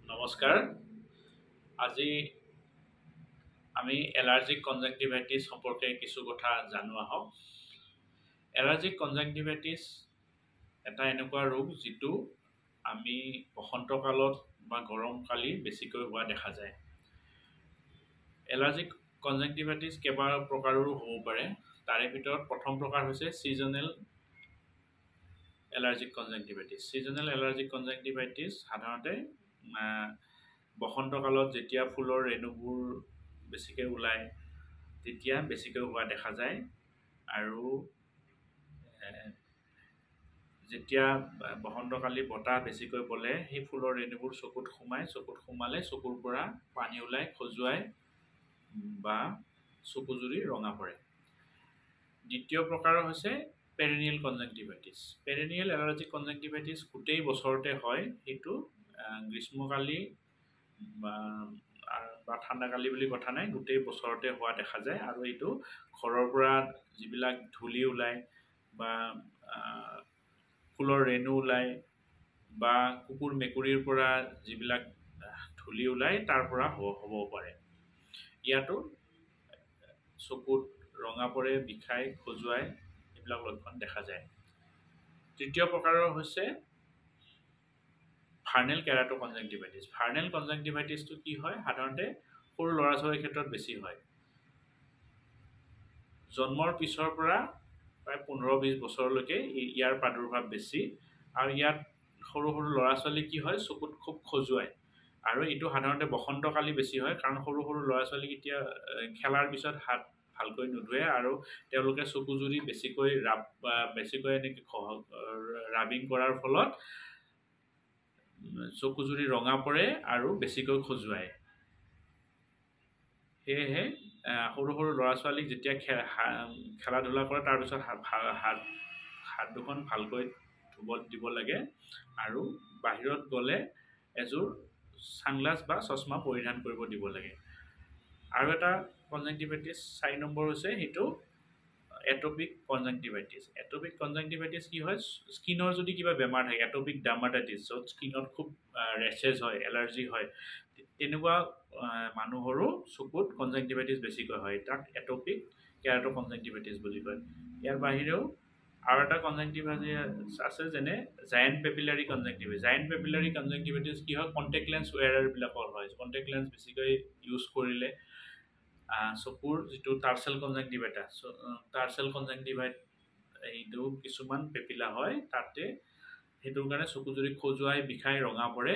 নমস্কাৰ। আজি আমি এলাৰ্জিক কনজাংটিভাইটিছ সম্পৰ্কে কিছু কথা জানো আহক। এলাৰ্জিক কনজাংটিভাইটিছ এটা এনেকুৱা ৰোগ যিটো আমি বসন্তকালত বা গৰমকালি বেছিকৈ হোৱা দেখা যায়। এলাৰ্জিক কনজাংটিভাইটিছ কেইবা প্ৰকাৰৰো হ'ব পাৰে। তাৰে ভিতৰত প্ৰথম প্ৰকাৰ হৈছে seasonal allergic conjunctivitis. Seasonal allergic conjunctivitis সাধাৰণতে বসন্তকালত যেতিয়া ফুলৰ ৰেণুবোৰ বেছিকৈ ওলায় তেতিয়া বেছিকৈ হোৱা দেখা যায়। আৰু যেতিয়া বসন্তকালি বতাহ বেছিকৈ বলে সেই ফুলৰ ৰেণুবোৰ চকুত সোমালে চকুৰ পৰা পানী ওলাই খজুৱাই বা চকুজুৰি ৰঙা পৰে। দ্বিতীয় প্ৰকাৰ হৈছে পেৰেনিয়েল কনজাংটিভাইটিছ। পেৰেনিয়েল এলাৰ্জিক কনজাংটিভাইটিছ গোটেই বছৰতে হয়। সেইটো গ্ৰীষ্মকালি বা ঠাণ্ডাকালি বুলি কথা নাই, গোটেই বছৰতে হোৱা দেখা যায়। আৰু এইটো ঘৰৰ পৰা যিবিলাক ধূলি ওলায় বা ফুলৰ ৰেণু ওলায় বা কুকুৰ মেকুৰীৰ পৰা যিবিলাক ধূলি ওলায় তাৰ পৰা হ'ব পাৰে। ইয়াতো চকুত ৰঙা পৰে, বিষাই, খজুৱাই এইবিলাক লক্ষণ দেখা যায়। তৃতীয় প্ৰকাৰৰ হৈছে ভাৰ্নেল কেৰাটো কনজাংটিভাইটিছ। ভাৰ্নেল কনজাংটিভাইটিছটো কি হয়? সাধাৰণতে সৰু ল'ৰা ছোৱালীৰ ক্ষেত্ৰত বেছি হয়। জন্মৰ পিছৰ পৰা প্ৰায় 15-20 বছৰলৈকে ইয়াৰ প্ৰাদুৰ্ভাৱ বেছি। আৰু ইয়াত সৰু সৰু ল'ৰা ছোৱালী কি হয়? চকুত খুব খজুৱায়। আৰু এইটো সাধাৰণতে বসন্তকালি বেছি হয়, কাৰণ সৰু সৰু ল'ৰা ছোৱালীক এতিয়া খেলাৰ পিছত হাত ভালকৈ নুধুৱে আৰু তেওঁলোকে চকুজুৰি বেছিকৈ এনেকৈ ৰাবিং কৰাৰ ফলত চকুজুৰি ৰঙা পৰে আৰু বেছিকৈ খজুৱায়। সেয়েহে সৰু সৰু ল'ৰা ছোৱালীক যেতিয়া খেলা ধূলা কৰে তাৰপিছত হাত দুখন ভালকৈ ধুব দিব লাগে। আৰু বাহিৰত গ'লে এযোৰ ছানগ্লাছ বা চশমা পৰিধান কৰিব দিব লাগে। আৰু এটা কনজাংটিভাইটিছ 4 নম্বৰ হৈছে সেইটো এটপিক কনজাংটিভাইটিছ। এটপিক কনজাংটিভাইটিছ কি হয়? স্কিনৰ যদি কিবা বেমাৰ থাকে, এটপিক ডাৰ্মাটাইটিছ, য'ত স্কিনত খুব ৰেচেছ হয়, এলাৰ্জি হয়, তেনেকুৱা মানুহৰো চকুত কনজাংটিভাইটিছ বেছিকৈ হয়। তাক এটপিক কেৰাটো কনজাংটিভাইটিছ বুলি কয়। ইয়াৰ বাহিৰেও আৰু এটা কনজাংটিভাইটিছ আছে, যেনে জায়েণ্ট পেপিলাৰী কনজাংটিভাইটিছ। জায়েণ্ট পেপিলাৰী কনজাংটিভাইটিছ কি হয়? কণ্টেক্ট লেন্স ৱেয়াৰাৰবিলাকৰ হয়। কণ্টেক্ট লেন্স বেছিকৈ ইউজ কৰিলে চকুৰ যিটো টাৰ্চেল কনজাংটিভাইট এইটো কিছুমান পেপিলা হয়, তাতে সেইটোৰ কাৰণে চকুজুৰি খজুৱাই, বিষাই, ৰঙা পৰে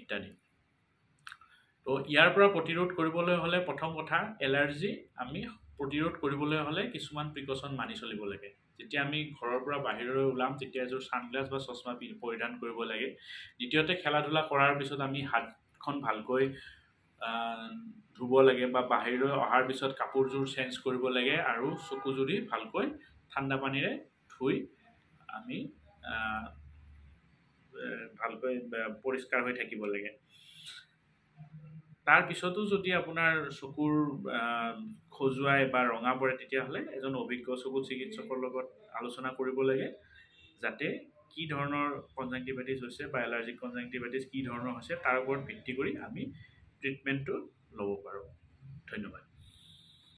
ইত্যাদি। তো ইয়াৰ পৰা প্ৰতিৰোধ কৰিবলৈ হ'লে প্ৰথম কথা, এলাৰ্জি আমি প্ৰতিৰোধ কৰিবলৈ হ'লে কিছুমান প্ৰিকশ্যন মানি চলিব লাগে। যেতিয়া আমি ঘৰৰ পৰা বাহিৰলৈ ওলাম তেতিয়া এযোৰ ছানগ্লাছ বা চশমা পৰিধান কৰিব লাগে। দ্বিতীয়তে, খেলা ধূলা কৰাৰ পিছত আমি হাতখন ভালকৈ ধুব লাগে বা বাহিৰলৈ অহাৰ পিছত কাপোৰযোৰ চেঞ্জ কৰিব লাগে আৰু চকুজুৰি ভালকৈ ঠাণ্ডা পানীৰে ধুই আমি ভালকৈ পৰিষ্কাৰ হৈ থাকিব লাগে। তাৰ পিছতো যদি আপোনাৰ চকুৰ খজুৱাই বা ৰঙা পৰে তেতিয়াহ'লে এজন অভিজ্ঞ চকু চিকিৎসকৰ লগত আলোচনা কৰিব লাগে, যাতে কি ধৰণৰ কনজাংটিভাইটিছ হৈছে বা এলাৰ্জিক কনজাংটিভাইটিছ কি ধৰণৰ হৈছে তাৰ ওপৰত ভিত্তি কৰি আমি ট্ৰিটমেণ্টটো ল'ব পাৰোঁ। ধন্যবাদ।